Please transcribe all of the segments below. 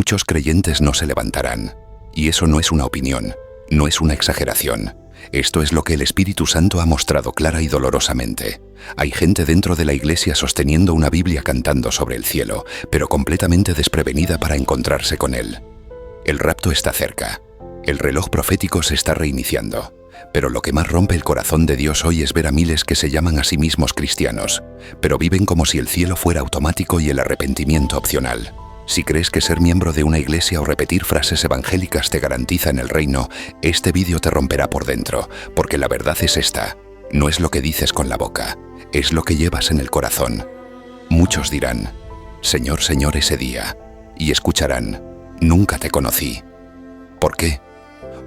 muchos creyentes no se levantarán. Y eso no es una opinión, no es una exageración. Esto es lo que el Espíritu Santo ha mostrado clara y dolorosamente. Hay gente dentro de la iglesia sosteniendo una Biblia cantando sobre el cielo, pero completamente desprevenida para encontrarse con él. El rapto está cerca. El reloj profético se está reiniciando. Pero lo que más rompe el corazón de Dios hoy es ver a miles que se llaman a sí mismos cristianos, pero viven como si el cielo fuera automático y el arrepentimiento opcional. Si crees que ser miembro de una iglesia o repetir frases evangélicas te garantizan el reino, este vídeo te romperá por dentro, porque la verdad es esta. No es lo que dices con la boca, es lo que llevas en el corazón. Muchos dirán, Señor, Señor, ese día, y escucharán, nunca te conocí. ¿Por qué?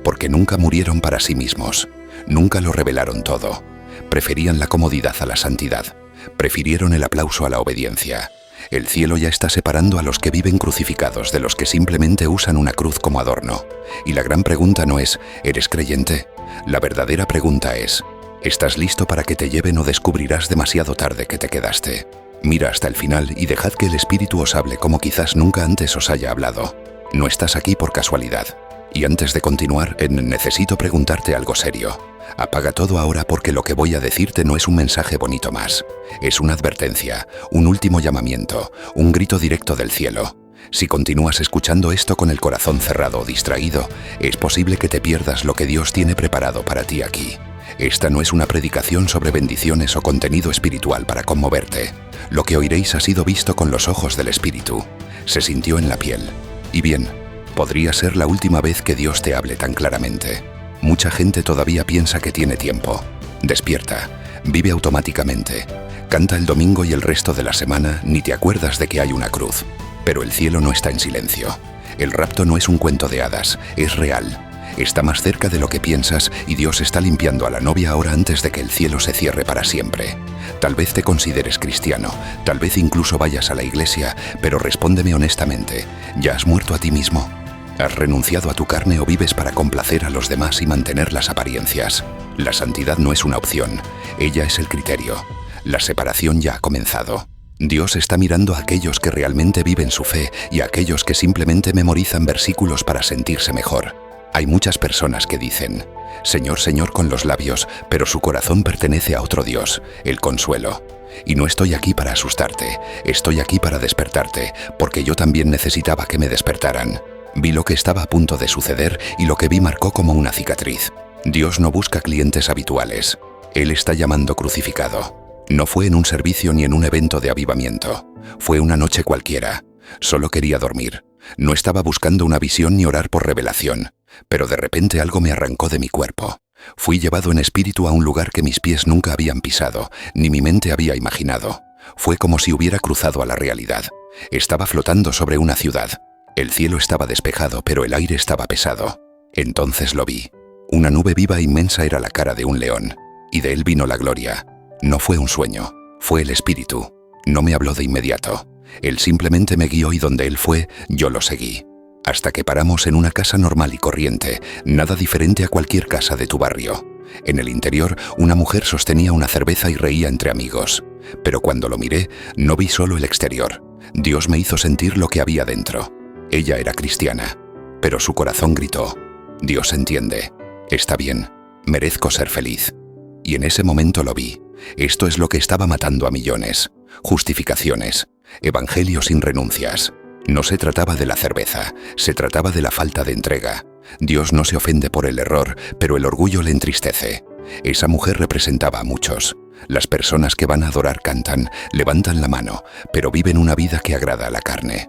Porque nunca murieron para sí mismos, nunca lo revelaron todo. Preferían la comodidad a la santidad, prefirieron el aplauso a la obediencia. El cielo ya está separando a los que viven crucificados de los que simplemente usan una cruz como adorno. Y la gran pregunta no es, ¿eres creyente? La verdadera pregunta es, ¿estás listo para que te lleven o descubrirás demasiado tarde que te quedaste? Mira hasta el final y dejad que el Espíritu os hable como quizás nunca antes os haya hablado. No estás aquí por casualidad. Y antes de continuar, necesito preguntarte algo serio. Apaga todo ahora porque lo que voy a decirte no es un mensaje bonito más. Es una advertencia, un último llamamiento, un grito directo del cielo. Si continúas escuchando esto con el corazón cerrado o distraído, es posible que te pierdas lo que Dios tiene preparado para ti aquí. Esta no es una predicación sobre bendiciones o contenido espiritual para conmoverte. Lo que oiréis ha sido visto con los ojos del Espíritu. Se sintió en la piel. Y bien, podría ser la última vez que Dios te hable tan claramente. Mucha gente todavía piensa que tiene tiempo. Despierta, vive automáticamente. Canta el domingo y el resto de la semana ni te acuerdas de que hay una cruz. Pero el cielo no está en silencio. El rapto no es un cuento de hadas, es real. Está más cerca de lo que piensas y Dios está limpiando a la novia ahora antes de que el cielo se cierre para siempre. Tal vez te consideres cristiano, tal vez incluso vayas a la iglesia, pero respóndeme honestamente, ¿ya has muerto a ti mismo? ¿Has renunciado a tu carne o vives para complacer a los demás y mantener las apariencias? La santidad no es una opción, ella es el criterio. La separación ya ha comenzado. Dios está mirando a aquellos que realmente viven su fe y a aquellos que simplemente memorizan versículos para sentirse mejor. Hay muchas personas que dicen, Señor, Señor con los labios, pero su corazón pertenece a otro Dios, el consuelo. Y no estoy aquí para asustarte, estoy aquí para despertarte, porque yo también necesitaba que me despertaran. Vi lo que estaba a punto de suceder y lo que vi marcó como una cicatriz. Dios no busca clientes habituales. Él está llamando crucificado. No fue en un servicio ni en un evento de avivamiento. Fue una noche cualquiera. Solo quería dormir. No estaba buscando una visión ni orar por revelación. Pero de repente algo me arrancó de mi cuerpo. Fui llevado en espíritu a un lugar que mis pies nunca habían pisado, ni mi mente había imaginado. Fue como si hubiera cruzado a la realidad. Estaba flotando sobre una ciudad. El cielo estaba despejado, pero el aire estaba pesado. Entonces lo vi. Una nube viva e inmensa era la cara de un león. Y de él vino la gloria. No fue un sueño, fue el Espíritu. No me habló de inmediato. Él simplemente me guió y donde él fue, yo lo seguí. Hasta que paramos en una casa normal y corriente, nada diferente a cualquier casa de tu barrio. En el interior, una mujer sostenía una cerveza y reía entre amigos. Pero cuando lo miré, no vi solo el exterior. Dios me hizo sentir lo que había dentro. Ella era cristiana, pero su corazón gritó, Dios entiende, está bien, merezco ser feliz. Y en ese momento lo vi. Esto es lo que estaba matando a millones. Justificaciones, evangelio sin renuncias. No se trataba de la cerveza, se trataba de la falta de entrega. Dios no se ofende por el error, pero el orgullo le entristece. Esa mujer representaba a muchos. Las personas que van a adorar cantan, levantan la mano, pero viven una vida que agrada a la carne.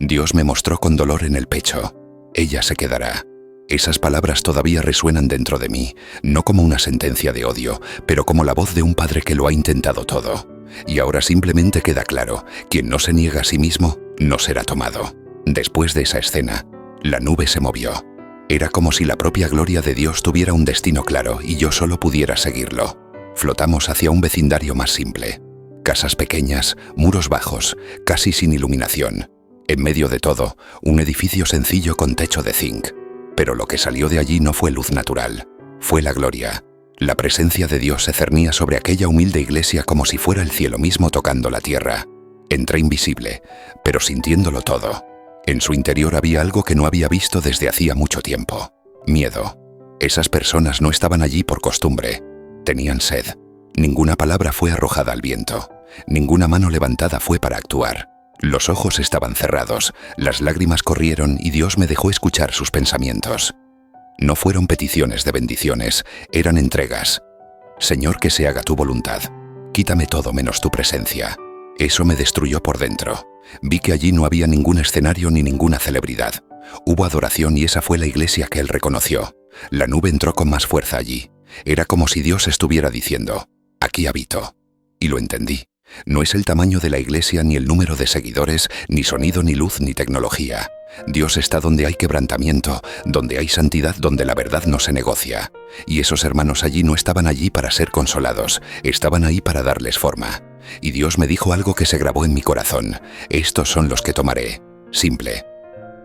Dios me mostró con dolor en el pecho. Ella se quedará. Esas palabras todavía resuenan dentro de mí, no como una sentencia de odio, pero como la voz de un padre que lo ha intentado todo. Y ahora simplemente queda claro, quien no se niega a sí mismo, no será tomado. Después de esa escena, la nube se movió. Era como si la propia gloria de Dios tuviera un destino claro y yo solo pudiera seguirlo. Flotamos hacia un vecindario más simple. Casas pequeñas, muros bajos, casi sin iluminación. En medio de todo, un edificio sencillo con techo de zinc. Pero lo que salió de allí no fue luz natural, fue la gloria. La presencia de Dios se cernía sobre aquella humilde iglesia como si fuera el cielo mismo tocando la tierra. Entré invisible, pero sintiéndolo todo. En su interior había algo que no había visto desde hacía mucho tiempo. Miedo. Esas personas no estaban allí por costumbre. Tenían sed. Ninguna palabra fue arrojada al viento. Ninguna mano levantada fue para actuar. Los ojos estaban cerrados, las lágrimas corrieron y Dios me dejó escuchar sus pensamientos. No fueron peticiones de bendiciones, eran entregas. Señor, que se haga tu voluntad. Quítame todo menos tu presencia. Eso me destruyó por dentro. Vi que allí no había ningún escenario ni ninguna celebridad. Hubo adoración y esa fue la iglesia que él reconoció. La nube entró con más fuerza allí. Era como si Dios estuviera diciendo, aquí habito. Y lo entendí. No es el tamaño de la iglesia, ni el número de seguidores, ni sonido, ni luz, ni tecnología. Dios está donde hay quebrantamiento, donde hay santidad, donde la verdad no se negocia. Y esos hermanos allí no estaban allí para ser consolados, estaban ahí para darles forma. Y Dios me dijo algo que se grabó en mi corazón. Estos son los que tomaré. Simple.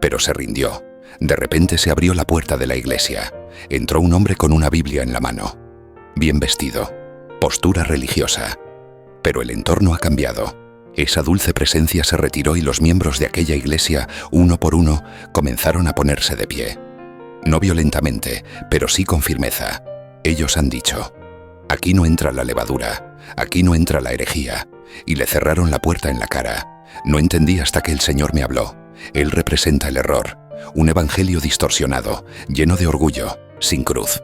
Pero se rindió. De repente se abrió la puerta de la iglesia. Entró un hombre con una Biblia en la mano. Bien vestido. Postura religiosa. Pero el entorno ha cambiado. Esa dulce presencia se retiró y los miembros de aquella iglesia, uno por uno, comenzaron a ponerse de pie. No violentamente, pero sí con firmeza. Ellos han dicho, aquí no entra la levadura, aquí no entra la herejía, y le cerraron la puerta en la cara. No entendí hasta que el Señor me habló. Él representa el error, un evangelio distorsionado, lleno de orgullo, sin cruz.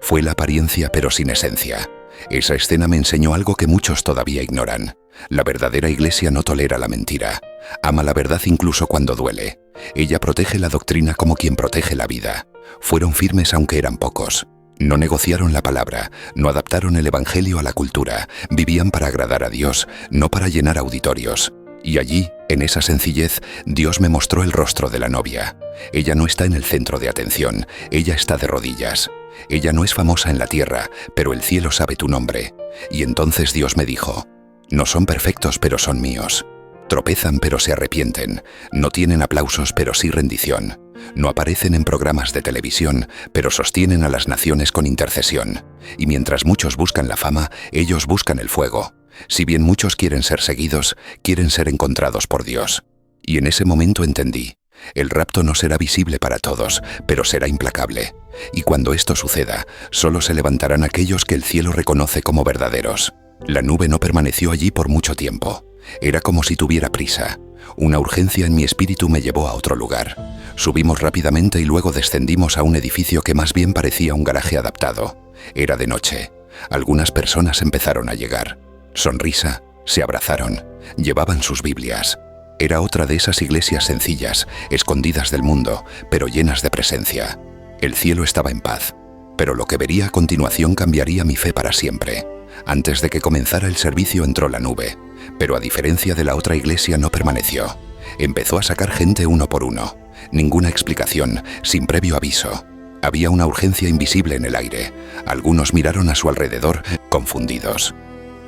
Fue la apariencia pero sin esencia. Esa escena me enseñó algo que muchos todavía ignoran. La verdadera iglesia no tolera la mentira. Ama la verdad incluso cuando duele. Ella protege la doctrina como quien protege la vida. Fueron firmes aunque eran pocos. No negociaron la palabra, no adaptaron el evangelio a la cultura. Vivían para agradar a Dios, no para llenar auditorios. Y allí, en esa sencillez, Dios me mostró el rostro de la novia. Ella no está en el centro de atención, ella está de rodillas. Ella no es famosa en la tierra, pero el cielo sabe tu nombre. Y entonces Dios me dijo, no son perfectos pero son míos. Tropezan pero se arrepienten, no tienen aplausos pero sí rendición. No aparecen en programas de televisión, pero sostienen a las naciones con intercesión. Y mientras muchos buscan la fama, ellos buscan el fuego. Si bien muchos quieren ser seguidos, quieren ser encontrados por Dios. Y en ese momento entendí. El rapto no será visible para todos, pero será implacable. Y cuando esto suceda, solo se levantarán aquellos que el cielo reconoce como verdaderos. La nube no permaneció allí por mucho tiempo. Era como si tuviera prisa. Una urgencia en mi espíritu me llevó a otro lugar. Subimos rápidamente y luego descendimos a un edificio que más bien parecía un garaje adaptado. Era de noche. Algunas personas empezaron a llegar. Sonrisa, se abrazaron, llevaban sus Biblias. Era otra de esas iglesias sencillas, escondidas del mundo, pero llenas de presencia. El cielo estaba en paz, pero lo que vería a continuación cambiaría mi fe para siempre. Antes de que comenzara el servicio entró la nube, pero a diferencia de la otra iglesia no permaneció. Empezó a sacar gente uno por uno. Ninguna explicación, sin previo aviso. Había una urgencia invisible en el aire. Algunos miraron a su alrededor, confundidos.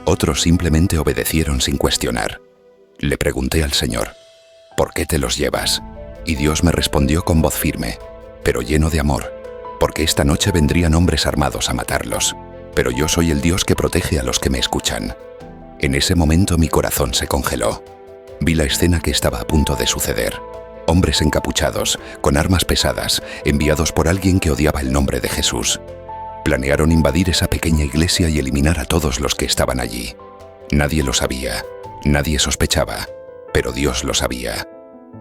Otros simplemente obedecieron sin cuestionar. Le pregunté al Señor, ¿por qué te los llevas? Y Dios me respondió con voz firme, pero lleno de amor, porque esta noche vendrían hombres armados a matarlos, pero yo soy el Dios que protege a los que me escuchan. En ese momento mi corazón se congeló. Vi la escena que estaba a punto de suceder. Hombres encapuchados, con armas pesadas, enviados por alguien que odiaba el nombre de Jesús. Planearon invadir esa pequeña iglesia y eliminar a todos los que estaban allí. Nadie lo sabía. Nadie sospechaba, pero Dios lo sabía.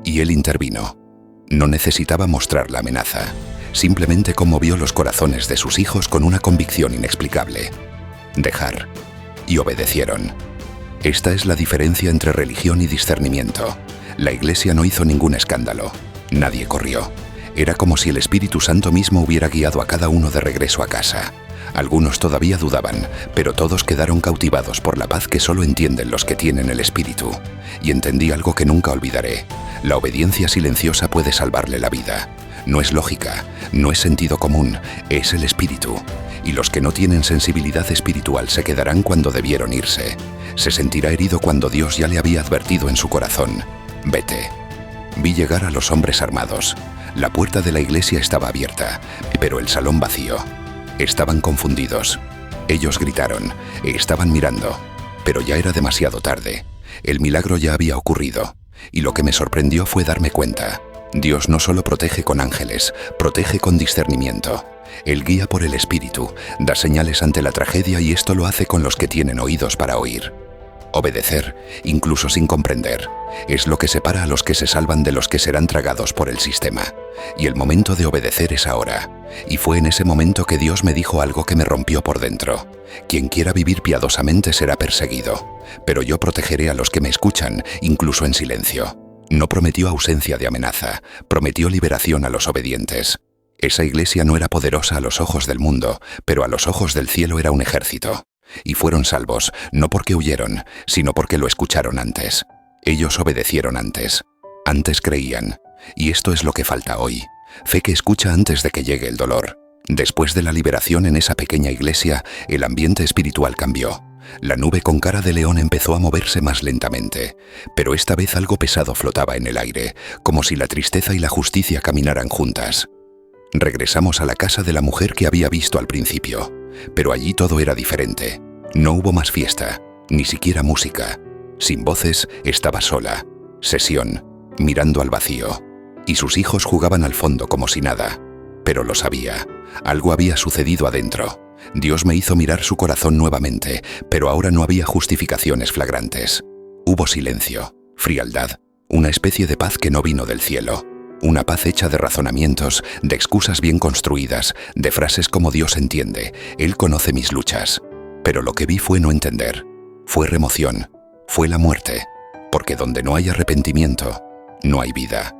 Y Él intervino. No necesitaba mostrar la amenaza, simplemente conmovió los corazones de sus hijos con una convicción inexplicable. Dejar. Y obedecieron. Esta es la diferencia entre religión y discernimiento. La iglesia no hizo ningún escándalo. Nadie corrió. Era como si el Espíritu Santo mismo hubiera guiado a cada uno de regreso a casa. Algunos todavía dudaban, pero todos quedaron cautivados por la paz que solo entienden los que tienen el Espíritu. Y entendí algo que nunca olvidaré. La obediencia silenciosa puede salvarle la vida. No es lógica, no es sentido común, es el Espíritu. Y los que no tienen sensibilidad espiritual se quedarán cuando debieron irse. Se sentirá herido cuando Dios ya le había advertido en su corazón. Vete. Vi llegar a los hombres armados. La puerta de la iglesia estaba abierta, pero el salón vacío. Estaban confundidos. Ellos gritaron, estaban mirando, pero ya era demasiado tarde. El milagro ya había ocurrido. Y lo que me sorprendió fue darme cuenta. Dios no solo protege con ángeles, protege con discernimiento. Él guía por el Espíritu, da señales ante la tragedia y esto lo hace con los que tienen oídos para oír. Obedecer, incluso sin comprender, es lo que separa a los que se salvan de los que serán tragados por el sistema. Y el momento de obedecer es ahora. Y fue en ese momento que Dios me dijo algo que me rompió por dentro. Quien quiera vivir piadosamente será perseguido, pero yo protegeré a los que me escuchan, incluso en silencio. No prometió ausencia de amenaza, prometió liberación a los obedientes. Esa iglesia no era poderosa a los ojos del mundo, pero a los ojos del cielo era un ejército. Y fueron salvos, no porque huyeron, sino porque lo escucharon antes. Ellos obedecieron antes. Antes creían. Y esto es lo que falta hoy. Fe que escucha antes de que llegue el dolor. Después de la liberación en esa pequeña iglesia, el ambiente espiritual cambió. La nube con cara de león empezó a moverse más lentamente, pero esta vez algo pesado flotaba en el aire, como si la tristeza y la justicia caminaran juntas. Regresamos a la casa de la mujer que había visto al principio, pero allí todo era diferente. No hubo más fiesta, ni siquiera música. Sin voces, estaba sola. Sesión, mirando al vacío. Y sus hijos jugaban al fondo como si nada. Pero lo sabía. Algo había sucedido adentro. Dios me hizo mirar su corazón nuevamente, pero ahora no había justificaciones flagrantes. Hubo silencio, frialdad, una especie de paz que no vino del cielo. Una paz hecha de razonamientos, de excusas bien construidas, de frases como Dios entiende, Él conoce mis luchas. Pero lo que vi fue no entender. Fue remoción, fue la muerte, porque donde no hay arrepentimiento, no hay vida.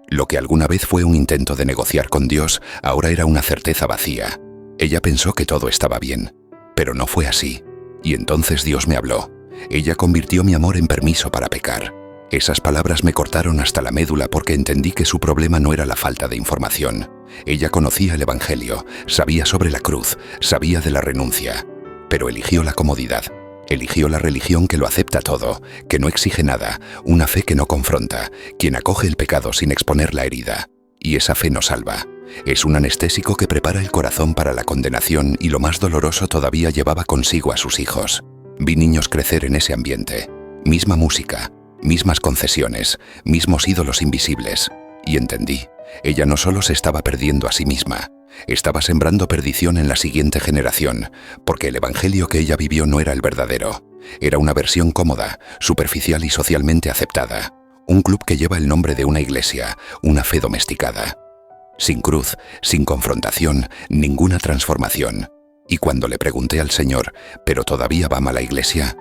Lo que alguna vez fue un intento de negociar con Dios, ahora era una certeza vacía. Ella pensó que todo estaba bien, pero no fue así. Y entonces Dios me habló. Ella convirtió mi amor en permiso para pecar. Esas palabras me cortaron hasta la médula porque entendí que su problema no era la falta de información. Ella conocía el Evangelio, sabía sobre la cruz, sabía de la renuncia, pero eligió la comodidad. Eligió la religión que lo acepta todo, que no exige nada, una fe que no confronta, quien acoge el pecado sin exponer la herida. Y esa fe no salva. Es un anestésico que prepara el corazón para la condenación y lo más doloroso todavía llevaba consigo a sus hijos. Vi niños crecer en ese ambiente. Misma música, mismas concesiones, mismos ídolos invisibles. Y entendí, ella no solo se estaba perdiendo a sí misma, estaba sembrando perdición en la siguiente generación, porque el evangelio que ella vivió no era el verdadero. Era una versión cómoda, superficial y socialmente aceptada. Un club que lleva el nombre de una iglesia, una fe domesticada. Sin cruz, sin confrontación, ninguna transformación. Y cuando le pregunté al Señor, ¿pero todavía va a la iglesia?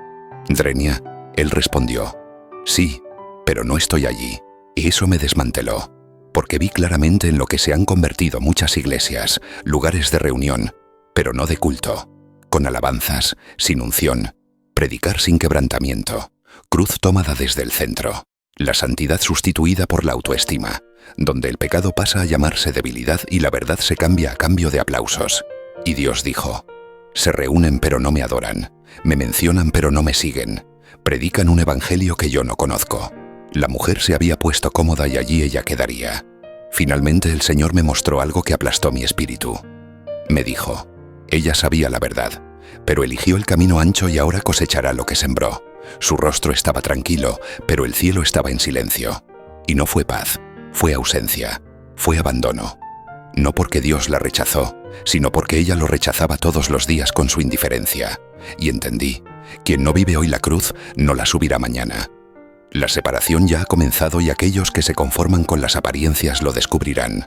Drenia, él respondió, sí, pero no estoy allí. Y eso me desmanteló, porque vi claramente en lo que se han convertido muchas iglesias, lugares de reunión, pero no de culto, con alabanzas, sin unción, predicar sin quebrantamiento, cruz tomada desde el centro, la santidad sustituida por la autoestima, donde el pecado pasa a llamarse debilidad y la verdad se cambia a cambio de aplausos. Y Dios dijo, se reúnen pero no me adoran, me mencionan pero no me siguen, predican un evangelio que yo no conozco. La mujer se había puesto cómoda y allí ella quedaría. Finalmente el Señor me mostró algo que aplastó mi espíritu. Me dijo, ella sabía la verdad, pero eligió el camino ancho y ahora cosechará lo que sembró. Su rostro estaba tranquilo, pero el cielo estaba en silencio. Y no fue paz, fue ausencia, fue abandono. No porque Dios la rechazó, sino porque ella lo rechazaba todos los días con su indiferencia. Y entendí, quien no vive hoy la cruz, no la subirá mañana. La separación ya ha comenzado y aquellos que se conforman con las apariencias lo descubrirán.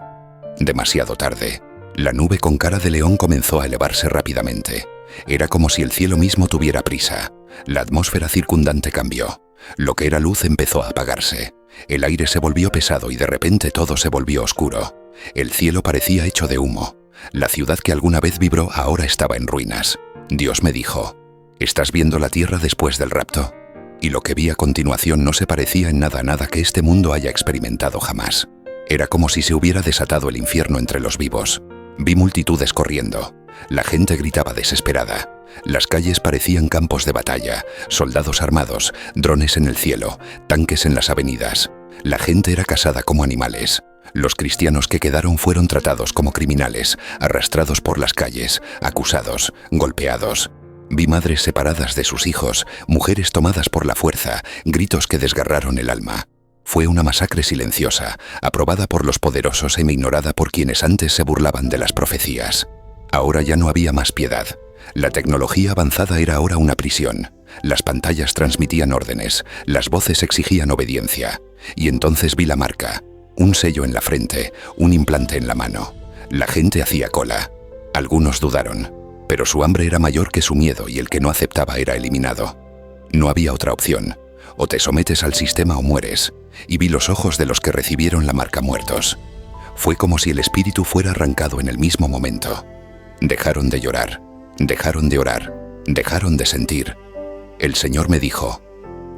Demasiado tarde. La nube con cara de león comenzó a elevarse rápidamente. Era como si el cielo mismo tuviera prisa. La atmósfera circundante cambió. Lo que era luz empezó a apagarse. El aire se volvió pesado y de repente todo se volvió oscuro. El cielo parecía hecho de humo. La ciudad que alguna vez vibró ahora estaba en ruinas. Dios me dijo, ¿estás viendo la tierra después del rapto? Y lo que vi a continuación no se parecía en nada a nada que este mundo haya experimentado jamás. Era como si se hubiera desatado el infierno entre los vivos. Vi multitudes corriendo. La gente gritaba desesperada. Las calles parecían campos de batalla, soldados armados, drones en el cielo, tanques en las avenidas. La gente era cazada como animales. Los cristianos que quedaron fueron tratados como criminales, arrastrados por las calles, acusados, golpeados. Vi madres separadas de sus hijos, mujeres tomadas por la fuerza, gritos que desgarraron el alma. Fue una masacre silenciosa, aprobada por los poderosos e ignorada por quienes antes se burlaban de las profecías. Ahora ya no había más piedad. La tecnología avanzada era ahora una prisión. Las pantallas transmitían órdenes, las voces exigían obediencia. Y entonces vi la marca, un sello en la frente, un implante en la mano. La gente hacía cola. Algunos dudaron, pero su hambre era mayor que su miedo y el que no aceptaba era eliminado. No había otra opción. O te sometes al sistema o mueres. Y vi los ojos de los que recibieron la marca muertos. Fue como si el espíritu fuera arrancado en el mismo momento. Dejaron de llorar, dejaron de orar, dejaron de sentir. El Señor me dijo: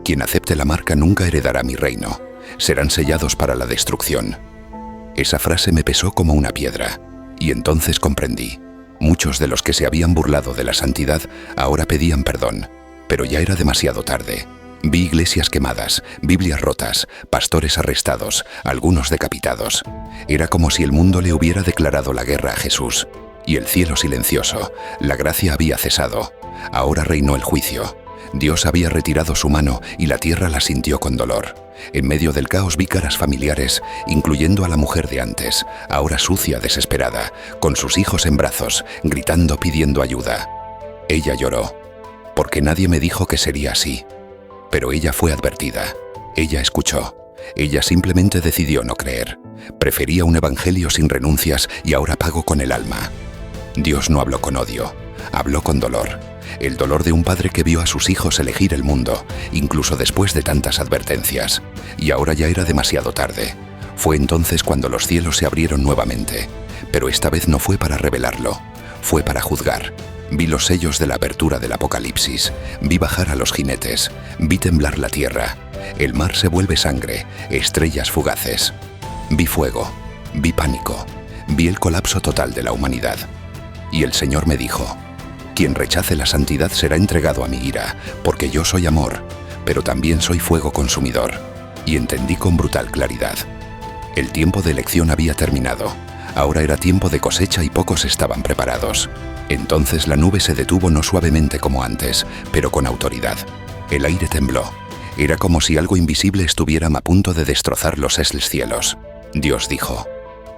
quien acepte la marca nunca heredará mi reino. Serán sellados para la destrucción. Esa frase me pesó como una piedra. Y entonces comprendí. Muchos de los que se habían burlado de la santidad ahora pedían perdón. Pero ya era demasiado tarde. Vi iglesias quemadas, Biblias rotas, pastores arrestados, algunos decapitados. Era como si el mundo le hubiera declarado la guerra a Jesús. Y el cielo silencioso, la gracia había cesado. Ahora reinó el juicio. Dios había retirado su mano y la tierra la sintió con dolor. En medio del caos vi caras familiares, incluyendo a la mujer de antes, ahora sucia, desesperada, con sus hijos en brazos, gritando, pidiendo ayuda. Ella lloró, porque nadie me dijo que sería así. Pero ella fue advertida. Ella escuchó. Ella simplemente decidió no creer. Prefería un evangelio sin renuncias y ahora pago con el alma. Dios no habló con odio, habló con dolor. El dolor de un padre que vio a sus hijos elegir el mundo, incluso después de tantas advertencias. Y ahora ya era demasiado tarde. Fue entonces cuando los cielos se abrieron nuevamente. Pero esta vez no fue para revelarlo, fue para juzgar. Vi los sellos de la apertura del Apocalipsis, vi bajar a los jinetes, vi temblar la tierra. El mar se vuelve sangre, estrellas fugaces. Vi fuego, vi pánico, vi el colapso total de la humanidad. Y el Señor me dijo: quien rechace la santidad será entregado a mi ira, porque yo soy amor, pero también soy fuego consumidor. Y entendí con brutal claridad. El tiempo de elección había terminado. Ahora era tiempo de cosecha y pocos estaban preparados. Entonces la nube se detuvo no suavemente como antes, pero con autoridad. El aire tembló. Era como si algo invisible estuviera a punto de destrozar los cielos. Dios dijo: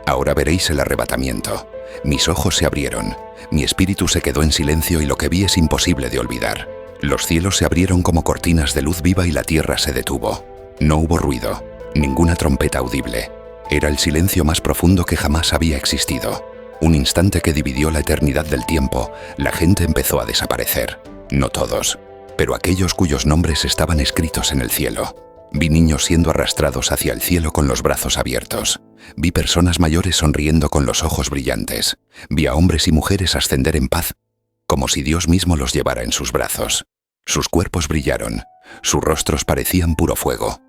ahora veréis el arrebatamiento. Mis ojos se abrieron, mi espíritu se quedó en silencio y lo que vi es imposible de olvidar. Los cielos se abrieron como cortinas de luz viva y la tierra se detuvo. No hubo ruido, ninguna trompeta audible. Era el silencio más profundo que jamás había existido. Un instante que dividió la eternidad del tiempo, la gente empezó a desaparecer. No todos, pero aquellos cuyos nombres estaban escritos en el cielo. Vi niños siendo arrastrados hacia el cielo con los brazos abiertos. Vi personas mayores sonriendo con los ojos brillantes. Vi a hombres y mujeres ascender en paz, como si Dios mismo los llevara en sus brazos. Sus cuerpos brillaron, sus rostros parecían puro fuego.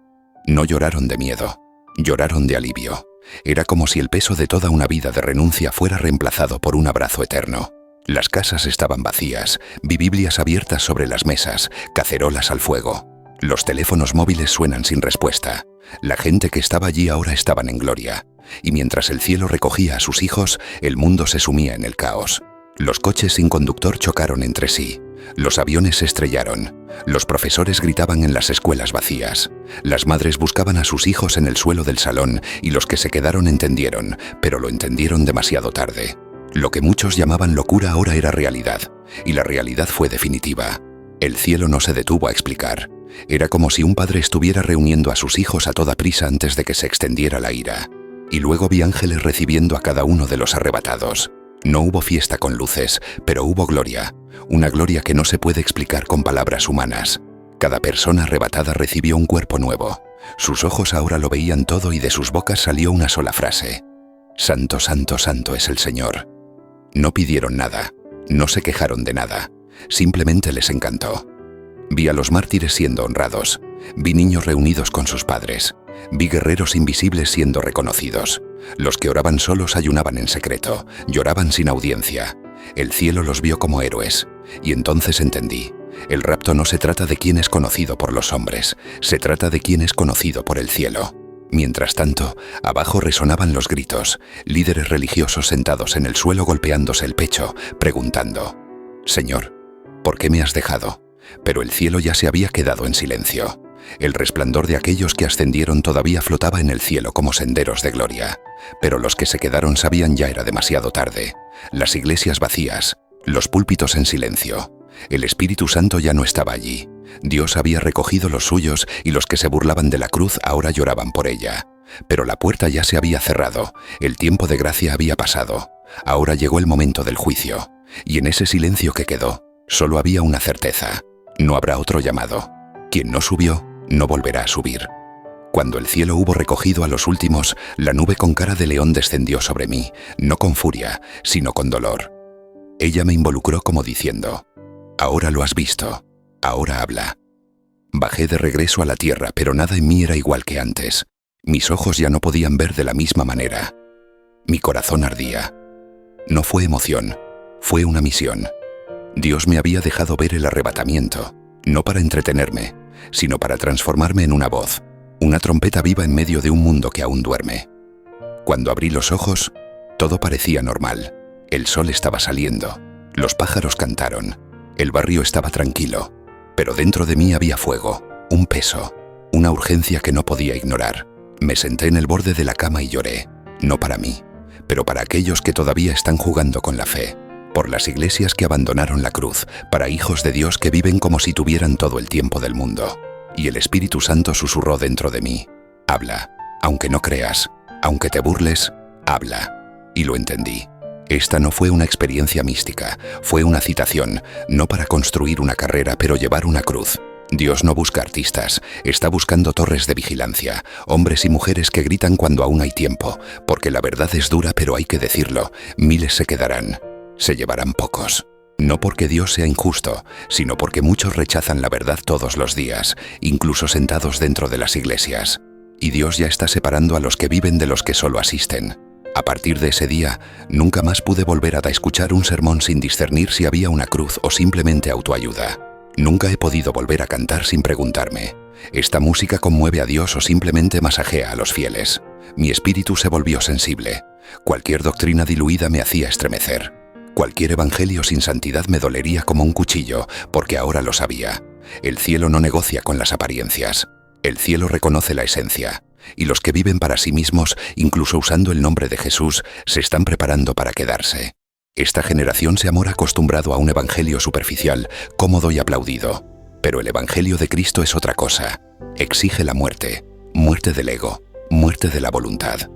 No lloraron de miedo, lloraron de alivio. Era como si el peso de toda una vida de renuncia fuera reemplazado por un abrazo eterno. Las casas estaban vacías, vi Biblias abiertas sobre las mesas, cacerolas al fuego. Los teléfonos móviles suenan sin respuesta. La gente que estaba allí ahora estaban en gloria. Y mientras el cielo recogía a sus hijos, el mundo se sumía en el caos. Los coches sin conductor chocaron entre sí. Los aviones se estrellaron. Los profesores gritaban en las escuelas vacías. Las madres buscaban a sus hijos en el suelo del salón y los que se quedaron entendieron, pero lo entendieron demasiado tarde. Lo que muchos llamaban locura ahora era realidad. Y la realidad fue definitiva. El cielo no se detuvo a explicar. Era como si un padre estuviera reuniendo a sus hijos a toda prisa antes de que se extendiera la ira. Y luego vi ángeles recibiendo a cada uno de los arrebatados. No hubo fiesta con luces, pero hubo gloria. Una gloria que no se puede explicar con palabras humanas. Cada persona arrebatada recibió un cuerpo nuevo. Sus ojos ahora lo veían todo y de sus bocas salió una sola frase: Santo, santo, santo es el Señor. No pidieron nada, no se quejaron de nada, simplemente les encantó. Vi a los mártires siendo honrados, vi niños reunidos con sus padres, vi guerreros invisibles siendo reconocidos. Los que oraban solos ayunaban en secreto, lloraban sin audiencia. El cielo los vio como héroes, y entonces entendí. El rapto no se trata de quién es conocido por los hombres, se trata de quién es conocido por el cielo. Mientras tanto, abajo resonaban los gritos, líderes religiosos sentados en el suelo golpeándose el pecho, preguntando: Señor, ¿por qué me has dejado? Pero el cielo ya se había quedado en silencio. El resplandor de aquellos que ascendieron todavía flotaba en el cielo como senderos de gloria, pero los que se quedaron sabían ya era demasiado tarde. Las iglesias vacías, los púlpitos en silencio. El Espíritu Santo ya no estaba allí. Dios había recogido los suyos y los que se burlaban de la cruz ahora lloraban por ella. Pero la puerta ya se había cerrado, el tiempo de gracia había pasado. Ahora llegó el momento del juicio, y en ese silencio que quedó, solo había una certeza: no habrá otro llamado. Quien no subió, no volverá a subir. Cuando el cielo hubo recogido a los últimos, la nube con cara de león descendió sobre mí, no con furia, sino con dolor. Ella me involucró como diciendo: ahora lo has visto, ahora habla. Bajé de regreso a la tierra, pero nada en mí era igual que antes. Mis ojos ya no podían ver de la misma manera. Mi corazón ardía. No fue emoción, fue una misión. Dios me había dejado ver el arrebatamiento, no para entretenerme, sino para transformarme en una voz, una trompeta viva en medio de un mundo que aún duerme. Cuando abrí los ojos, todo parecía normal. El sol estaba saliendo, los pájaros cantaron, el barrio estaba tranquilo, pero dentro de mí había fuego, un peso, una urgencia que no podía ignorar. Me senté en el borde de la cama y lloré, no para mí, pero para aquellos que todavía están jugando con la fe, por las iglesias que abandonaron la cruz, para hijos de Dios que viven como si tuvieran todo el tiempo del mundo. Y el Espíritu Santo susurró dentro de mí: habla, aunque no creas, aunque te burles, habla. Y lo entendí. Esta no fue una experiencia mística, fue una citación, no para construir una carrera, pero llevar una cruz. Dios no busca artistas, está buscando torres de vigilancia, hombres y mujeres que gritan cuando aún hay tiempo, porque la verdad es dura, pero hay que decirlo: miles se quedarán, se llevarán pocos. No porque Dios sea injusto, sino porque muchos rechazan la verdad todos los días, incluso sentados dentro de las iglesias. Y Dios ya está separando a los que viven de los que solo asisten. A partir de ese día, nunca más pude volver a escuchar un sermón sin discernir si había una cruz o simplemente autoayuda. Nunca he podido volver a cantar sin preguntarme: ¿esta música conmueve a Dios o simplemente masajea a los fieles? Mi espíritu se volvió sensible. Cualquier doctrina diluida me hacía estremecer. Cualquier evangelio sin santidad me dolería como un cuchillo, porque ahora lo sabía. El cielo no negocia con las apariencias. El cielo reconoce la esencia. Y los que viven para sí mismos, incluso usando el nombre de Jesús, se están preparando para quedarse. Esta generación se ha acostumbrado a un evangelio superficial, cómodo y aplaudido. Pero el evangelio de Cristo es otra cosa. Exige la muerte, muerte del ego, muerte de la voluntad.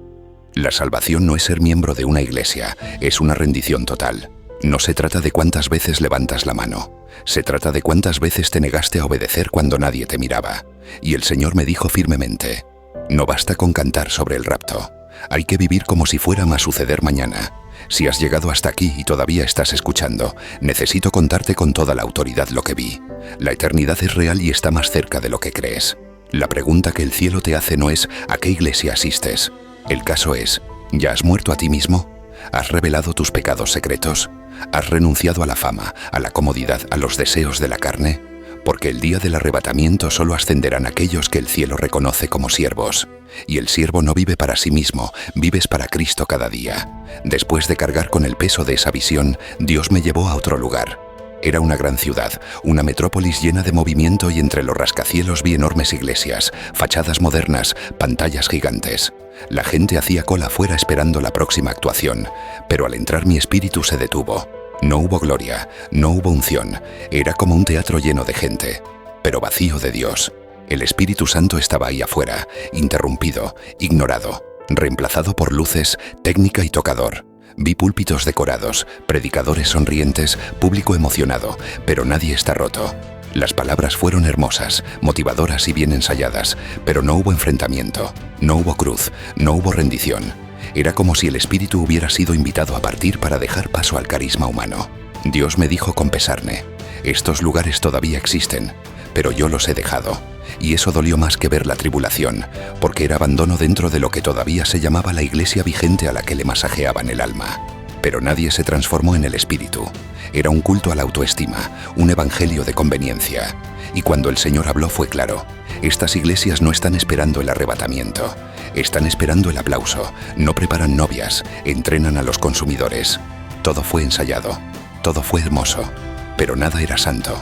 La salvación no es ser miembro de una iglesia, es una rendición total. No se trata de cuántas veces levantas la mano, se trata de cuántas veces te negaste a obedecer cuando nadie te miraba. Y el Señor me dijo firmemente: no basta con cantar sobre el rapto, hay que vivir como si fuera a suceder mañana. Si has llegado hasta aquí y todavía estás escuchando, necesito contarte con toda la autoridad lo que vi. La eternidad es real y está más cerca de lo que crees. La pregunta que el cielo te hace no es ¿a qué iglesia asistes? El caso es: ¿ya has muerto a ti mismo? ¿Has revelado tus pecados secretos? ¿Has renunciado a la fama, a la comodidad, a los deseos de la carne? Porque el día del arrebatamiento solo ascenderán aquellos que el cielo reconoce como siervos. Y el siervo no vive para sí mismo, vives para Cristo cada día. Después de cargar con el peso de esa visión, Dios me llevó a otro lugar. Era una gran ciudad, una metrópolis llena de movimiento, y entre los rascacielos vi enormes iglesias, fachadas modernas, pantallas gigantes. La gente hacía cola fuera esperando la próxima actuación, pero al entrar mi espíritu se detuvo. No hubo gloria, no hubo unción, era como un teatro lleno de gente, pero vacío de Dios. El Espíritu Santo estaba ahí afuera, interrumpido, ignorado, reemplazado por luces, técnica y tocador. Vi púlpitos decorados, predicadores sonrientes, público emocionado, pero nadie está roto. Las palabras fueron hermosas, motivadoras y bien ensayadas, pero no hubo enfrentamiento, no hubo cruz, no hubo rendición. Era como si el espíritu hubiera sido invitado a partir para dejar paso al carisma humano. Dios me dijo con pesarme: estos lugares todavía existen, pero yo los he dejado. Y eso dolió más que ver la tribulación, porque era abandono dentro de lo que todavía se llamaba la iglesia vigente a la que le masajeaban el alma. Pero nadie se transformó en el espíritu. Era un culto a la autoestima, un evangelio de conveniencia. Y cuando el Señor habló fue claro: estas iglesias no están esperando el arrebatamiento, están esperando el aplauso, no preparan novias, entrenan a los consumidores. Todo fue ensayado, todo fue hermoso, pero nada era santo.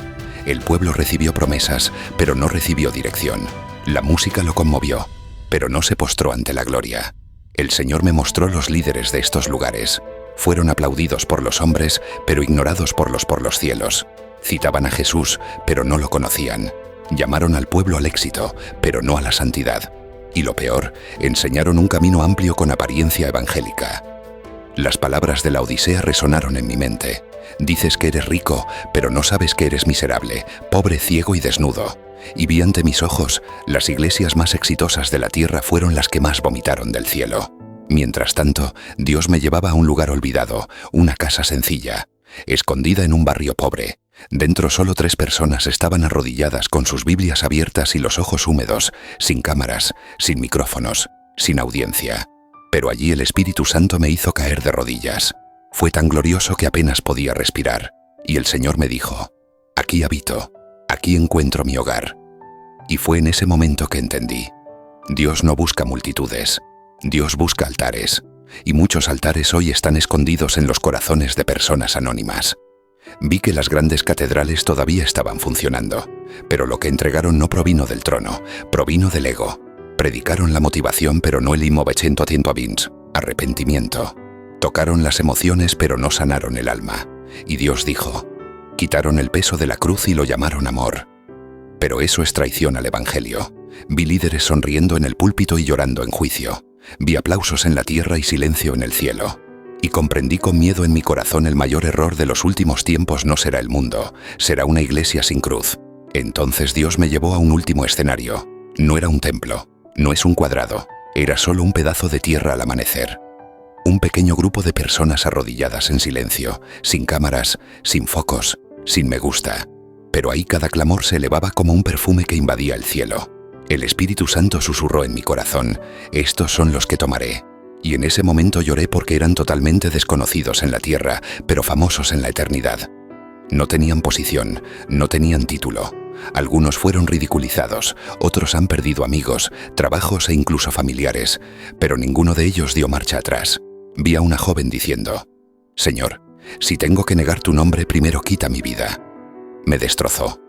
El pueblo recibió promesas, pero no recibió dirección. La música lo conmovió, pero no se postró ante la gloria. El Señor me mostró los líderes de estos lugares. Fueron aplaudidos por los hombres, pero ignorados por los cielos. Citaban a Jesús, pero no lo conocían. Llamaron al pueblo al éxito, pero no a la santidad. Y lo peor, enseñaron un camino amplio con apariencia evangélica. Las palabras de la Odisea resonaron en mi mente. Dices que eres rico, pero no sabes que eres miserable, pobre, ciego y desnudo. Y vi ante mis ojos, las iglesias más exitosas de la tierra fueron las que más vomitaron del cielo. Mientras tanto, Dios me llevaba a un lugar olvidado, una casa sencilla, escondida en un barrio pobre. Dentro solo 3 personas estaban arrodilladas con sus Biblias abiertas y los ojos húmedos, sin cámaras, sin micrófonos, sin audiencia. Pero allí el Espíritu Santo me hizo caer de rodillas. Fue tan glorioso que apenas podía respirar. Y el Señor me dijo, aquí habito, aquí encuentro mi hogar. Y fue en ese momento que entendí. Dios no busca multitudes, Dios busca altares. Y muchos altares hoy están escondidos en los corazones de personas anónimas. Vi que las grandes catedrales todavía estaban funcionando, pero lo que entregaron no provino del trono, provino del ego. Predicaron la motivación pero no el arrepentimiento. Tocaron las emociones pero no sanaron el alma. Y Dios dijo, quitaron el peso de la cruz y lo llamaron amor. Pero eso es traición al Evangelio. Vi líderes sonriendo en el púlpito y llorando en juicio. Vi aplausos en la tierra y silencio en el cielo. Y comprendí con miedo en mi corazón el mayor error de los últimos tiempos no será el mundo, será una iglesia sin cruz. Entonces Dios me llevó a un último escenario. No era un templo, no es un cuadrado, era solo un pedazo de tierra al amanecer. Un pequeño grupo de personas arrodilladas en silencio, sin cámaras, sin focos, sin me gusta. Pero ahí cada clamor se elevaba como un perfume que invadía el cielo. El Espíritu Santo susurró en mi corazón, estos son los que tomaré. Y en ese momento lloré porque eran totalmente desconocidos en la tierra, pero famosos en la eternidad. No tenían posición, no tenían título. Algunos fueron ridiculizados, otros han perdido amigos, trabajos e incluso familiares, pero ninguno de ellos dio marcha atrás. Vi a una joven diciendo, Señor, si tengo que negar tu nombre, primero quita mi vida. Me destrozó,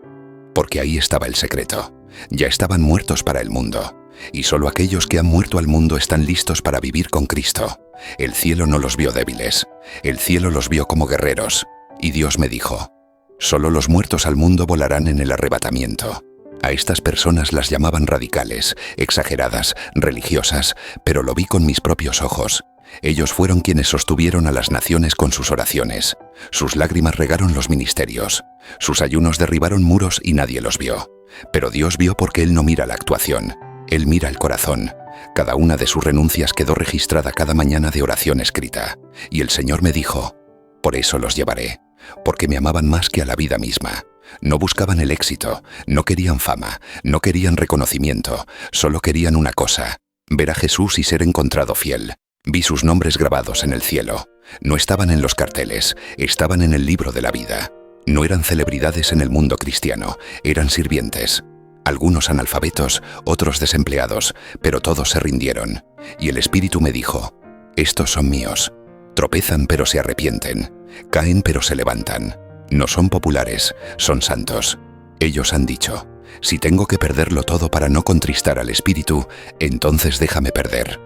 porque ahí estaba el secreto. Ya estaban muertos para el mundo. Y solo aquellos que han muerto al mundo están listos para vivir con Cristo. El cielo no los vio débiles, el cielo los vio como guerreros. Y Dios me dijo, solo los muertos al mundo volarán en el arrebatamiento. A estas personas las llamaban radicales, exageradas, religiosas, pero lo vi con mis propios ojos. Ellos fueron quienes sostuvieron a las naciones con sus oraciones. Sus lágrimas regaron los ministerios. Sus ayunos derribaron muros y nadie los vio. Pero Dios vio porque Él no mira la actuación. Él mira el corazón. Cada una de sus renuncias quedó registrada cada mañana de oración escrita. Y el Señor me dijo, por eso los llevaré, porque me amaban más que a la vida misma. No buscaban el éxito, no querían fama, no querían reconocimiento, solo querían una cosa, ver a Jesús y ser encontrado fiel. Vi sus nombres grabados en el cielo. No estaban en los carteles, estaban en el libro de la vida. No eran celebridades en el mundo cristiano, eran sirvientes. Algunos analfabetos, otros desempleados, pero todos se rindieron. Y el Espíritu me dijo, estos son míos. Tropezan pero se arrepienten, caen pero se levantan. No son populares, son santos. Ellos han dicho, si tengo que perderlo todo para no contristar al Espíritu, entonces déjame perder.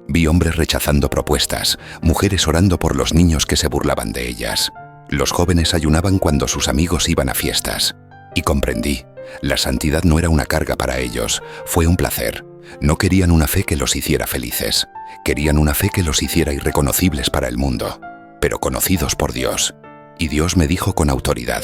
Vi hombres rechazando propuestas, mujeres orando por los niños que se burlaban de ellas. Los jóvenes ayunaban cuando sus amigos iban a fiestas. Y comprendí, la santidad no era una carga para ellos, fue un placer. No querían una fe que los hiciera felices, querían una fe que los hiciera irreconocibles para el mundo, pero conocidos por Dios. Y Dios me dijo con autoridad,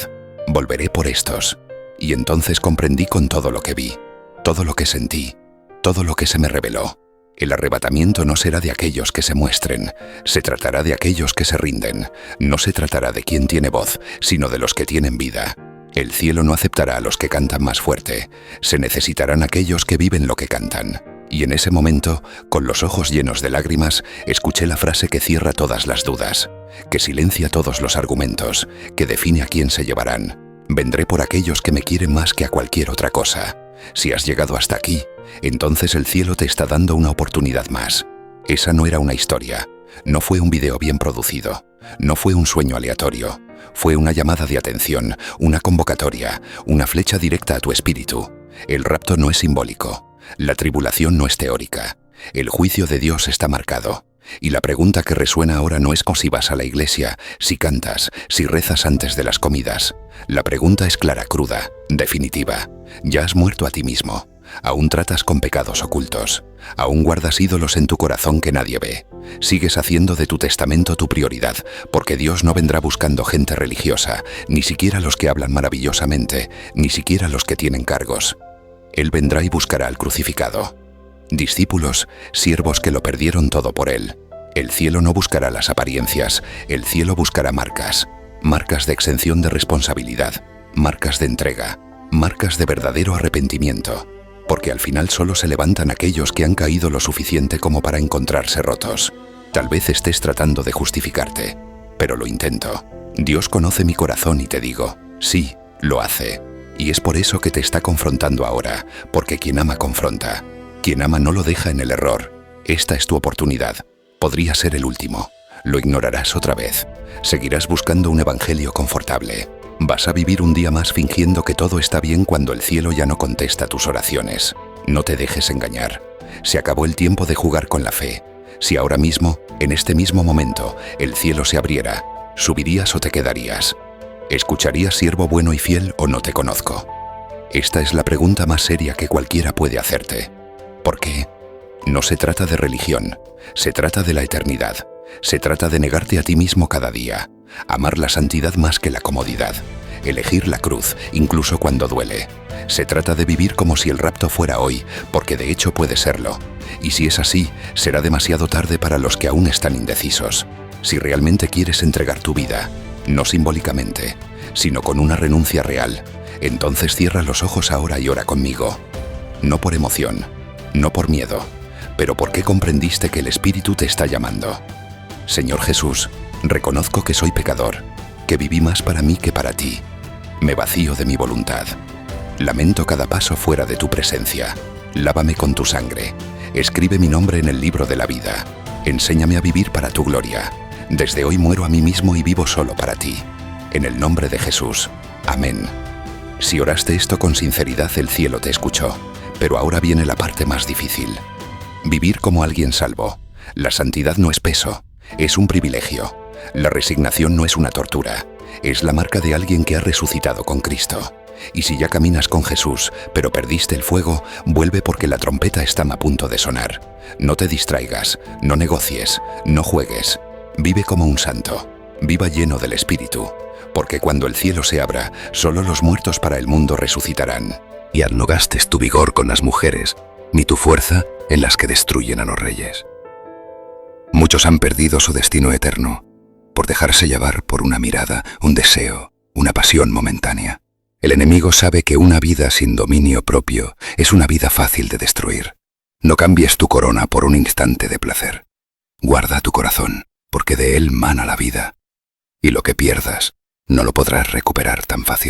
volveré por estos. Y entonces comprendí con todo lo que vi, todo lo que sentí, todo lo que se me reveló. El arrebatamiento no será de aquellos que se muestren, se tratará de aquellos que se rinden. No se tratará de quien tiene voz, sino de los que tienen vida. El cielo no aceptará a los que cantan más fuerte, se necesitarán aquellos que viven lo que cantan. Y en ese momento, con los ojos llenos de lágrimas, escuché la frase que cierra todas las dudas, que silencia todos los argumentos, que define a quién se llevarán. Vendré por aquellos que me quieren más que a cualquier otra cosa. Si has llegado hasta aquí, entonces el cielo te está dando una oportunidad más. Esa no era una historia, no fue un video bien producido, no fue un sueño aleatorio, Fue una llamada de atención, una convocatoria, una flecha directa a tu espíritu. El rapto no es simbólico. La tribulación no es teórica. El juicio de Dios está marcado. Y la pregunta que resuena ahora no es si vas a la iglesia, si cantas, si rezas antes de las comidas. La pregunta es clara, cruda, definitiva. Ya has muerto a ti mismo. Aún tratas con pecados ocultos. Aún guardas ídolos en tu corazón que nadie ve. Sigues haciendo de tu testamento tu prioridad, porque Dios no vendrá buscando gente religiosa, ni siquiera los que hablan maravillosamente, ni siquiera los que tienen cargos. Él vendrá y buscará al crucificado. Discípulos, siervos que lo perdieron todo por Él. El cielo no buscará las apariencias, el cielo buscará marcas. Marcas de exención de responsabilidad, marcas de entrega, marcas de verdadero arrepentimiento. Porque al final solo se levantan aquellos que han caído lo suficiente como para encontrarse rotos. Tal vez estés tratando de justificarte, pero lo intento. Dios conoce mi corazón y te digo, sí, lo hace. Y es por eso que te está confrontando ahora, porque quien ama confronta. Quien ama no lo deja en el error. Esta es tu oportunidad. Podría ser el último. Lo ignorarás otra vez. Seguirás buscando un evangelio confortable. Vas a vivir un día más fingiendo que todo está bien cuando el cielo ya no contesta tus oraciones. No te dejes engañar. Se acabó el tiempo de jugar con la fe. Si ahora mismo, en este mismo momento, el cielo se abriera, ¿subirías o te quedarías? ¿Escucharías siervo bueno y fiel o no te conozco? Esta es la pregunta más seria que cualquiera puede hacerte. ¿Por qué? No se trata de religión, se trata de la eternidad. Se trata de negarte a ti mismo cada día. Amar la santidad más que la comodidad. Elegir la cruz, incluso cuando duele. Se trata de vivir como si el rapto fuera hoy, porque de hecho puede serlo. Y si es así, será demasiado tarde para los que aún están indecisos. Si realmente quieres entregar tu vida, no simbólicamente, sino con una renuncia real, entonces cierra los ojos ahora y ora conmigo. No por emoción, no por miedo, pero porque comprendiste que el Espíritu te está llamando. Señor Jesús, reconozco que soy pecador, que viví más para mí que para ti. Me vacío de mi voluntad. Lamento cada paso fuera de tu presencia. Lávame con tu sangre. Escribe mi nombre en el libro de la vida. Enséñame a vivir para tu gloria. Desde hoy muero a mí mismo y vivo solo para ti. En el nombre de Jesús. Amén. Si oraste esto con sinceridad, el cielo te escuchó. Pero ahora viene la parte más difícil. Vivir como alguien salvo. La santidad no es peso. Es un privilegio. La resignación no es una tortura. Es la marca de alguien que ha resucitado con Cristo. Y si ya caminas con Jesús, pero perdiste el fuego, vuelve porque la trompeta está a punto de sonar. No te distraigas, no negocies, no juegues. Vive como un santo. Viva lleno del Espíritu. Porque cuando el cielo se abra, solo los muertos para el mundo resucitarán. Y no gastes tu vigor con las mujeres, ni tu fuerza en las que destruyen a los reyes. Muchos han perdido su destino eterno por dejarse llevar por una mirada, un deseo, una pasión momentánea. El enemigo sabe que una vida sin dominio propio es una vida fácil de destruir. No cambies tu corona por un instante de placer. Guarda tu corazón, porque de él mana la vida. Y lo que pierdas, no lo podrás recuperar tan fácil.